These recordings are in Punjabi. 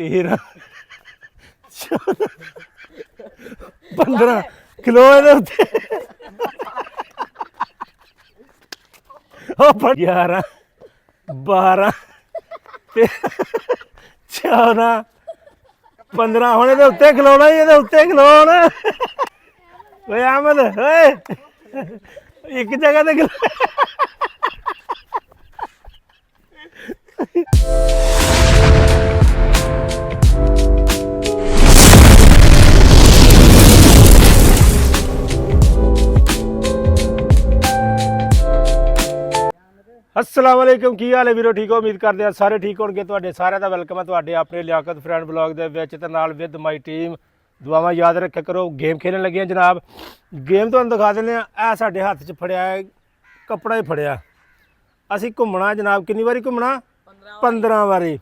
13 14 15 ਕਿਲੋ ਇਹਦੇ ਉੱਤੇ ਉਹ 11 12 14 15 ਹੁਣ ਇਹਦੇ ਉੱਤੇ ਖਲੋਣਾ ਹੀ ਇਹਦੇ ਉੱਤੇ ਖਲੋਣ ਓਏ ਅਹਿਮਦ ਓਏ ਇੱਕ ਜਗ੍ਹਾ ਤੇ अस्सलाम वालेकुम की हाल है वीरो ठीक हो उम्मीद करते हैं सारे ठीक होंगे ਤੁਹਾਡੇ ਸਾਰਿਆਂ ਦਾ ਵੈਲਕਮ ਹੈ ਤੁਹਾਡੇ ਆਪਣੇ ਲਿਆਕਤ ਫਰੈਂਡ ਬਲੌਗ ਦੇ ਵਿੱਚ ਤੇ ਨਾਲ ਵਿਦ ਮਾਈ ਟੀਮ ਦੁਆਵਾਂ ਯਾਦ ਰੱਖਿਆ ਕਰੋ ਗੇਮ ਖੇਡਣ ਲੱਗੇ ਜਨਾਬ ਗੇਮ ਤੁਹਾਨੂੰ ਦਿਖਾ ਦਿੰਦੇ ਆ ਇਹ ਸਾਡੇ ਹੱਥ 'ਚ ਫੜਿਆ ਹੈ ਕੱਪੜਾ ਹੀ ਫੜਿਆ ਅਸੀਂ ਘੁੰਮਣਾ ਜਨਾਬ ਕਿੰਨੀ ਵਾਰੀ ਘੁੰਮਣਾ 15 ਵਾਰੀ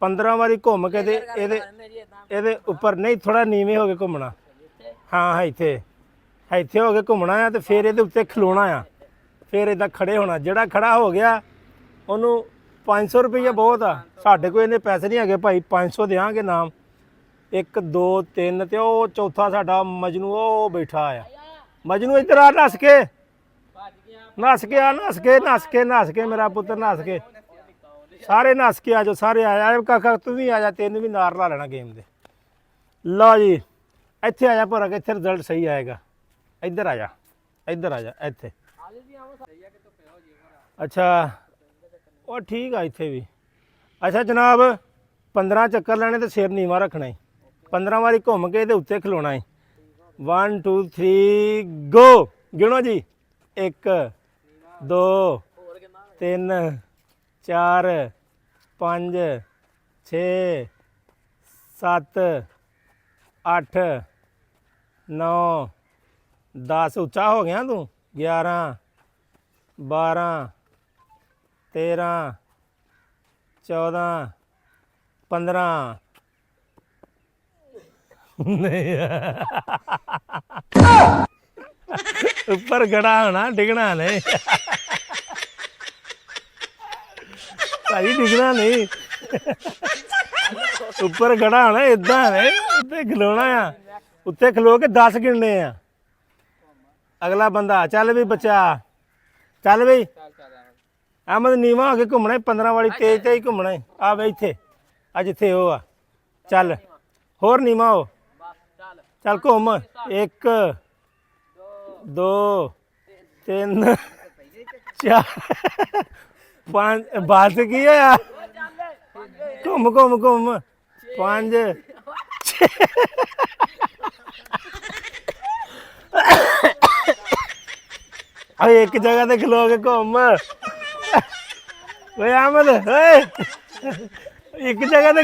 15 ਵਾਰੀ ਘੁੰਮ ਕੇ ਤੇ ਇਹਦੇ ਉੱਪਰ ਨਹੀਂ ਥੋੜਾ ਨੀਵੇਂ ਹੋ ਕੇ ਘੁੰਮਣਾ ਹਾਂ ਇੱਥੇ ਹੋ ਕੇ ਘੁੰਮਣਾ ਆ ਤੇ ਫਿਰ ਇਹਦੇ ਉੱਤੇ ਖਲੋਣਾ ਆ ਫਿਰ ਇਦਾਂ ਖੜੇ ਹੋਣਾ ਜਿਹੜਾ ਖੜਾ ਹੋ ਗਿਆ ਉਹਨੂੰ 500 ਰੁਪਈਆ ਬਹੁਤ ਆ ਸਾਡੇ ਕੋਲ ਇੰਨੇ ਪੈਸੇ ਨਹੀਂ ਹੈਗੇ ਭਾਈ 500 ਦਿਆਂਗੇ ਨਾਮ 1 2 3 ਤੇ ਉਹ ਚੌਥਾ ਸਾਡਾ ਮਜਨੂ ਉਹ ਬੈਠਾ ਆ ਮਜਨੂ ਇੱਧਰ ਆ ਨੱਸ ਕੇ ਮੇਰਾ ਪੁੱਤਰ ਨੱਸ ਕੇ ਸਾਰੇ ਨੱਸ ਕੇ ਆ ਜਾਓ ਸਾਰੇ ਆਇਆ ਕਾਕਾ ਤੂੰ ਵੀ ਆ ਜਾ ਤੈਨੂੰ ਵੀ ਨਾਰ ਲਾ ਲੈਣਾ ਗੇਮ ਦੇ ਲਓ ਜੀ ਇੱਥੇ ਆ ਜਾ ਭਰਾ ਕੇ ਇੱਥੇ ਰਿਜ਼ਲਟ ਸਹੀ ਆਏਗਾ ਇੱਧਰ ਆ ਜਾ ਇੱਥੇ अच्छा ਉਹ ਠੀਕ ਆ ਇੱਥੇ ਵੀ ਅੱਛਾ ਜਨਾਬ 15 ਚੱਕਰ ਲੈਣੇ ਤੇ ਸਿਰ ਨੀਵਾਂ ਰੱਖਣਾ 15 ਵਾਰੀ ਘੁੰਮ ਕੇ ਇਹਦੇ ਉੱਤੇ ਖਲੋਣਾ 1 2 3 ਗੋ ਗਿਣੋ ਜੀ 1 2 3 4 5 6 7 8 9 10 ਉੱਚਾ ਹੋ ਗਿਆ ਤੂੰ 11 12 13 14 15 नहीं ऊपर खड़ा होना डिगना नहीं भाई डिगना नहीं ऊपर खड़ा होना इदा नहीं उत्ते खलोना आ उत्ते खलो के 10 गिनने आ अगला बंदा चल भी बच्चा चल बई अहमद नीवा हो के घूमना 15 वाली तेज ते ही घूमना आ बई इत्थे आ जिथे वो आ चल होर नीवा हो चल घूम 1 2 3 4 5 बस की होया घूम 5 एक जगह ते खलो के घूम ओए अहमद ओए एक जगह ते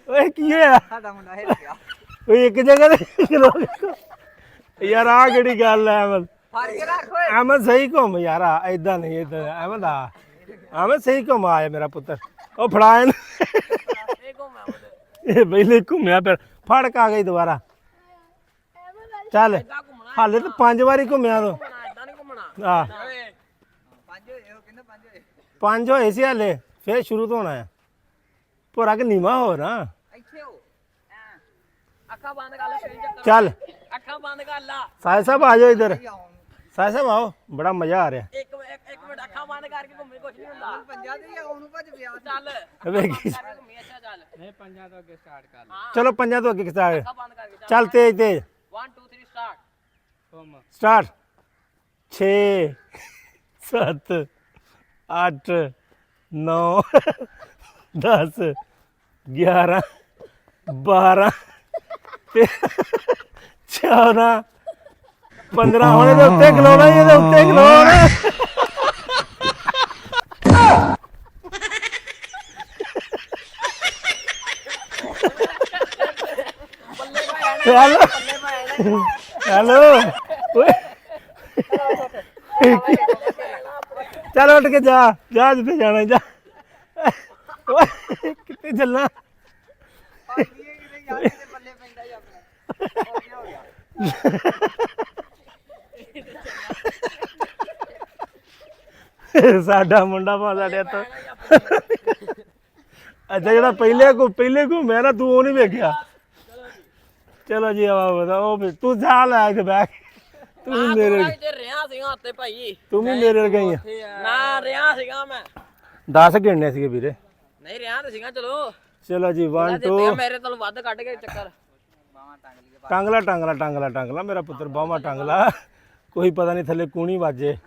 ओए की होया साडा मुंडा हिल गया ओए एक जगह ते खलो यार आ केड़ी गल है अहमद अहमद सही घूम यार इदा नहीं इधर अहमद सही घूम आया मेरा पुत्र ओ फड़ाए पहले घूमया फिर फड़ के आ गई दोबारा चल हाले तो 5 बारी घूमया तू 5 होए सी हाले फिर शुरू तो होना है भोरा के नीवा हो ना चल साहिब साहब आ जाओ इधर साहिब साहब आओ बड़ा मजा आ रहा है चलो 5 तो अगे स्टार्ट चल तेज 1 2 3 स्टार्ट 6 7 8 9 10 11 12 14 15 होने दे उत्ते खलोना ही उत्ते खलोना हेलो चल उठ के जा जिते जाना जा कितने चलना ਸਾਡਾ ਮੁੰਡਾ ਭਾ ਸਾਡੇ ਤੋਂ ਅੱਛਾ ਜਿਹੜਾ ਪਹਿਲੇ ਘੁੰਮਿਆ ਨਾ ਤੂੰ ਉਹ ਨਹੀਂ ਵੇਖਿਆ। ਚਲੋ ਜੀ ਆਵਾ ਬਤਾ ਉਹ ਵੀ ਤੂੰ ਜਾ ਲੈ ਕੇ ਬੈਠ ਤੂੰ ਵੀ ਮੇਰੇ ਰਿਆ ਸੀਗਾ ਉੱਤੇ ਭਾਈ ਤੂੰ ਵੀ ਮੇਰੇ ਗਈ ਆ ਨਾ ਰਿਆ ਸੀਗਾ ਮੈਂ 10 ਗਿਣਨੇ ਸੀਗੇ ਵੀਰੇ ਨਹੀਂ ਰਿਆ ਤੇ ਸੀਗਾ ਚਲੋ ਚਲੋ ਜੀ 1 2 ਮੇਰੇ ਤੋਂ ਵੱਧ ਕੱਢ ਕੇ ਚੱਕਰ ਟਾਂਗਲਾ ਮੇਰਾ ਪੁੱਤਰ ਬਾਹਾਂ ਟਾਂਗਲਾ ਕੋਈ ਪਤਾ ਨਹੀਂ ਥੱਲੇ ਕੂਣੀ ਵੱਜੇ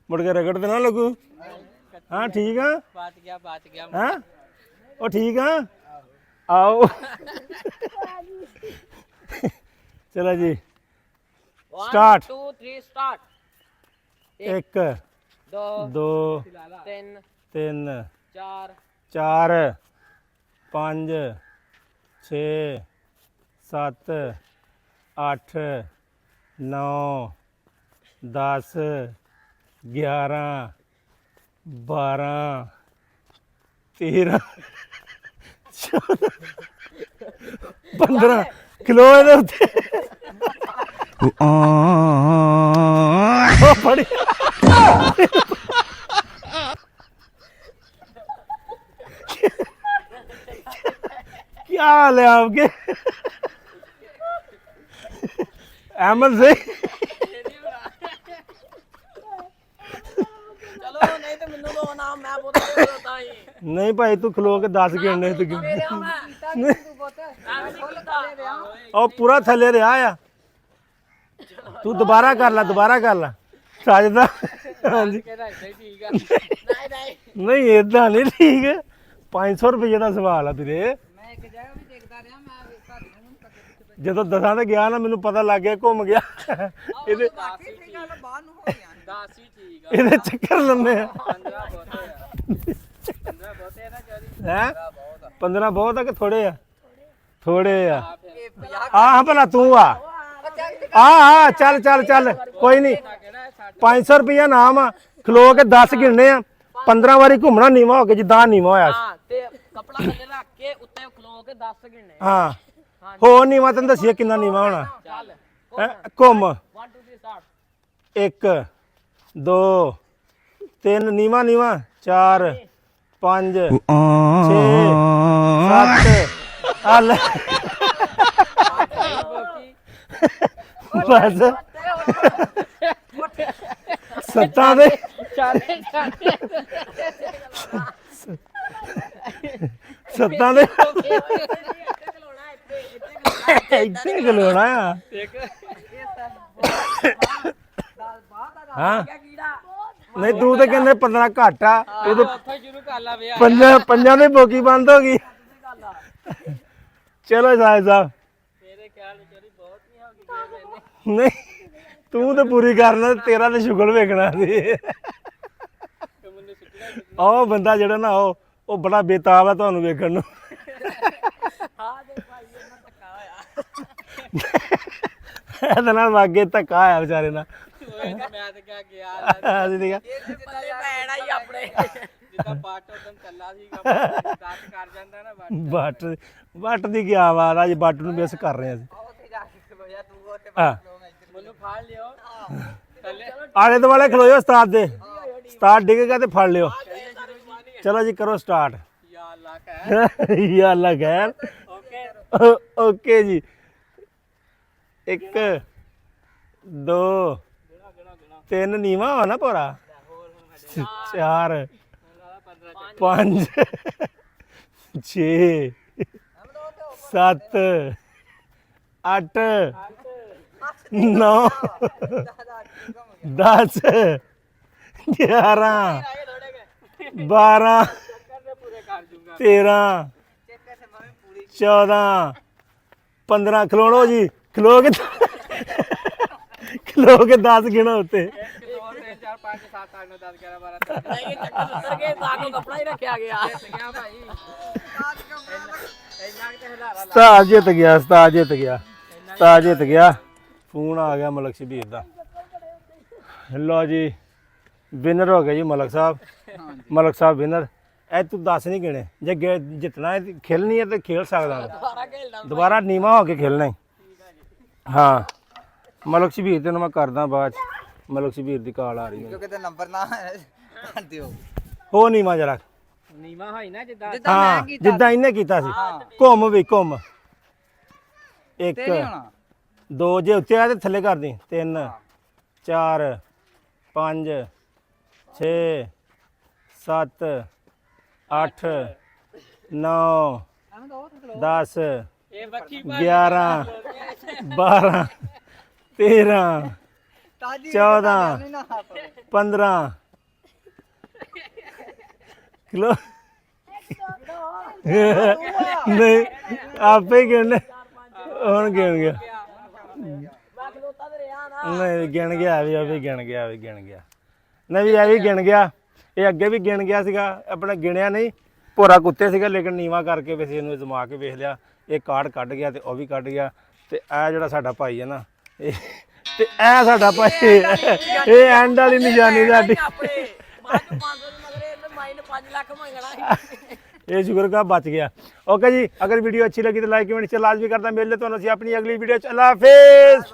ਮੁੜ ਕੇ ਰਗੜ ਤੇ ਨਾ ਲੱਗੂ। ਹਾਂ ਠੀਕ ਆ ਬਚ ਗਿਆ ਹਾਂ ਉਹ ਠੀਕ ਆ ਆਓ ਚਲੋ ਜੀ 1 Start. 2 3 ਸਟਾਰਟ 1 2 3 3 4 4 5 6 7 8 9 10 11 12 13 14 15 ਕਿਲੋ ਇਹਦੇ ਉੱਤੇ ਉਹ ਫੜੀ क्या हाल है आपके अहमद से ਚਲੋ ਨਹੀਂ ਤੇ ਮੈਨੂੰ ਦੋ ਨਾਮ ਮੈਂ ਪੁੱਤ ਤਾਂ ਹੀ नहीं भाई तू खलो के 10 गिनने तू और पूरा थले रहा आ तू दोबारा कर ला साजदा हाँ जी ਠੀਕ ਆ ਨਹੀਂ नहीं इदा नहीं ठीक 500 रुपये का सवाल है ਵੀਰੇ ਮੈਂ ਇੱਕ ਜਗ੍ਹਾ ਵੀ ਦੇਖਦਾ ਰਿਹਾ ਮੈਂ ਵੇਖਦਾ ਰਿਹਾ ਜਦੋਂ ਦਸਾਂ ਤੇ ਗਿਆ ਨਾ ਮੈਨੂੰ ਪਤਾ ਲੱਗ ਗਿਆ ਘੁੰਮ ਗਿਆ ਇਹਦੇ ਬਾਹਰ ਨੂੰ ਹੋ ਗਿਆ 10 ਹੀ ਠੀਕ ਆ ਇਹਦੇ ਚੱਕਰ ਲੰਮੇ ਆ 15 ਬਹੁਤੇ ਆ ਨਾ ਚੋਰੀ ਹੈ 15 ਬਹੁਤ ਆ ਕਿ ਥੋੜੇ ਆ ਥੋੜੇ ਆ ਹਾਂ ਭਲਾ ਤੂੰ ਆ ਚੱਲ ਕੋਈ ਨਹੀਂ 500 ਰੁਪਇਆ ਨਾਮ ਆ ਖਲੋ ਕੇ 10 ਗਿਣਨੇ ਆ 15 ਵਾਰੀ ਘੁੰਮਣਾ ਨੀਵਾ ਹੋ ਕੇ ਜਿੱਦਾਂ ਨੀਵਾ ਹੋਇਆ ਸੀ। ਹਾਂ ਤੇ ਕਪੜਾ ਥੱਲੇ ਰੱਖ ਕੇ ਉੱਤੇ ਖਲੋ ਕੇ 10 ਗਿਣਨੇ ਹਾਂ ਹੋਰ ਨੀਵਾ ਤੈਨੂੰ ਦੱਸੀਏ ਕਿੰਨਾ ਨੀਵਾ ਹੋਣਾ ਚੱਲ ਹੈਂ, ਘੁੰਮ 1 2 3 ਸਟਾਰਟ 1 2 3 ਨੀਵਾ 4 5 6 7 ਆ ਲੈ ਬਸ ਸੱਤਾਂ ਦੇ ਸੱਤਾਂ ਦੇ ਇੱਥੇ ਖਲੋਣਾ ਆ ਹਾਂ ਨਹੀਂ ਤੂੰ ਤਾਂ ਕਹਿੰਦੇ 15 ਘੱਟ ਆ ਤੂੰ ਤਾਂ ਉੱਥੇ ਸ਼ੁਰੂ ਕਰ ਲਾ ਵੇ ਪੰਜਾਂ ਦੇ ਬੋਕੀ ਬੰਦ ਹੋ ਗਈ ਚਲੋ ਸਾਹਿਬ ਤੇਰੇ ਖਿਆਲ ਚੋਰੀ ਬਹੁਤ ਨਹੀਂ ਹੋ ਗਈ ਨਹੀਂ ਤੂੰ ਤਾਂ ਪੂਰੀ ਕਰਨਾ ਤੇਰਾ ਤਾਂ ਸ਼ੁਗਲ ਵੇਖਣਾ ਸੀ ਉਹ ਬੰਦਾ ਜਿਹੜਾ ਨਾ ਉਹ ਬੜਾ ਬੇਤਾਬ ਹੈ ਤੁਹਾਨੂੰ ਵੇਖਣ ਨੂੰ ਹਾਂ ਦੇ ਭਾਈ ਇਹਨਾਂ ਧੱਕਾ ਹੋਇਆ ਇਹਦੇ ਨਾਲ ਵਾਗੇ ਧੱਕਾ ਆਇਆ ਵਿਚਾਰੇ ਨਾਲ ਮੈਂ ਤੇ ਕਿਹਾ ਗਿਆ ਅਸੀਂ ਦੇਖਿਆ ਪੱਲੇ ਪੈਣਾ ਹੀ ਆਪਣੇ ਜਿੱਦਾਂ ਬਾਟ ਉਦੋਂ ਚੱਲਾ ਸੀਗਾ ਦਾਤ ਕਰ ਜਾਂਦਾ ਨਾ ਬੱਟ ਦੀ ਕੀ ਆਵਾਜ਼ ਅੱਜ ਬੱਟ ਨੂੰ ਮਿਸ ਕਰ ਰਹੇ ਹਾਂ ਅਸੀਂ ਉੱਥੇ ਜਾ ਕੇ ਖਲੋਇਆ ਤੂੰ ਉੱਥੇ ਹਾਂ ਮੈਨੂੰ ਫੜ ਲਿਓ ਥੱਲੇ ਆਲੇ ਦੁਆਲੇ ਖਲੋਇਓ ਉਸਤਾਦ ਦੇ ਉਸਤਾਦ ਡਿੱਗੇਗਾ ਤੇ ਫੜ ਲਿਓ ਚਲੋ ਜੀ ਕਰੋ ਸਟਾਰਟ ਯਾ ਅੱਲਾ ਕਹਿ ਯਾ ਅੱਲਾ ਖੈਰ ਓਕੇ ਓਕੇ ਜੀ 1 2 3 ਨੀਵਾ ਵਾ ਨਾ ਪੂਰਾ 4 5 6 7 8 9 10 11 12 13 14 15 ਖਲੋਣੋ ਜੀ ਖਲੋ ਕੇ 10 ਗਿਣੋ ਉੱਤੇ 2 3 4 5 7 8 9 10 11 12 ਨਹੀਂ ਚੱਕਰ ਉੱਤਰ ਕੇ ਸਾਗੋ ਕਪੜਾ ਹੀ ਰੱਖਿਆ ਗਿਆ ਗਿਆ ਭਾਈ ਇੰਨਾ ਕਿ ਹਲਾਰਾ ਉਸਤਾਦ ਜਿੱਤ ਗਿਆ ਫੋਨ ਆ ਗਿਆ ਮਲਕ ਸ਼ਬੀਰ ਦਾ ਲੋ ਜੀ ਵਿਨਰ ਹੋ ਗਿਆ ਜੀ ਮਲਕ ਸਾਹਿਬ ਵਿਨਰ ਇਹ ਤੂੰ 10 ਨਹੀਂ ਗਿਣੇ ਜੇ ਜਿੱਤਣਾ ਹੈ ਖੇਲਣੀ ਹੈ ਤੇ ਖੇਲ ਸਕਦਾ ਦੁਬਾਰਾ ਖੇਲਣਾ ਦੁਬਾਰਾ ਨੀਵਾ ਹੋ ਕੇ ਖੇਲਣਾ ਹੈ ਹਾਂ ਮਲਕ ਸ਼ਬੀਰ ਤੈਨੂੰ ਮੈਂ ਕਰਦਾ ਬਾਅਦ ਚ ਮਲਕ ਸ਼ਬੀਰ ਦੀ ਕਾਲ ਆ ਰਹੀ ਹੈ ਕਿਉਂਕਿ ਤੇ ਨੰਬਰ ਨਾ ਕਰ ਦਿਓ ਹੋ ਨੀਵਾਂ ਜਰਾ ਨੀਵਾ ਹੋਈ ਨਾ ਜਿੱਦਾਂ ਹਾਂ ਜਿੱਦਾਂ ਇਹਨੇ ਕੀਤਾ ਸੀ ਘੁੰਮ ਵੀ ਘੁੰਮ ਇੱਕ ਤੇ ਨਹੀਂ ਹੋਣਾ 2 ਜੇ ਉੱਤੇ ਆ ਤੇ ਥੱਲੇ ਕਰ ਦੀ 3 4 5 6 7 8 9 10 ਇਹ ਬੱਚੀ 11 12 13 ਤਾਜੀ 14 ਨਹੀਂ ਨਾ ਹੱਥ 15 ਕਿਲੋ ਨਹੀਂ ਆਪੇ ਹੀ ਗਿਣ ਹੁਣ ਗਿਣ ਗਿਆ ਨਹੀਂ ਗਿਣ ਗਿਆ ਵੀ ਆ ਵੀ ਗਿਣ ਗਿਆ ਵੀ ਗਿਣ ਗਿਆ ਨਹੀਂ ਵੀ ਇਹ ਵੀ ਗਿਣ ਗਿਆ ਇਹ ਅੱਗੇ ਵੀ ਗਿਣ ਗਿਆ ਸੀਗਾ ਆਪਣਾ ਗਿਣਿਆ ਨਹੀਂ ਭੋਰਾ ਕੁੱਤੇ ਸੀਗਾ ਲੇਕਿਨ ਨੀਵਾ ਕਰਕੇ ਵੈਸੇ ਇਹਨੂੰ ਅਜ਼ਮਾ ਕੇ ਵੇਖ ਲਿਆ ਇਹ ਕਾਰਡ ਕੱਢ ਗਿਆ ਤੇ ਉਹ ਵੀ ਕੱਢ ਗਿਆ ਤੇ ਇਹ ਜਿਹੜਾ ਸਾਡਾ ਭਾਈ ਹੈ ਨਾ ਇਹ ਤੇ ਇਹ ਸਾਡਾ ਭਾਈ ਇਹ ਐਂਡ ਵਾਲੀ ਨਿਸ਼ਾਨੀ ਸਾਡੀ ਆਪਣੇ ਬਾਅਦ 500 ਦੇ ਮਗਰੇ ਇਹਨੇ ਮਾਈਨ 5 ਲੱਖ ਮੰਗਣਾ ਇਹ ਸ਼ੁਕਰ ਕਰ ਬਚ ਗਿਆ ਓਕੇ ਜੀ ਅਗਰ ਵੀਡੀਓ ਅੱਛੀ ਲੱਗੀ ਤਾਂ ਲਾਈਕ ਕਮੈਂਟ ਸ਼ੇਅਰ ਲਾਜ਼ਮੀ ਕਰਦਾ ਮਿਲਦੇ ਤੁਹਾਨੂੰ ਅਸੀਂ ਆਪਣੀ ਅਗਲੀ ਵੀਡੀਓ ਚ ਅੱਲਾ ਹਾਫਿਜ਼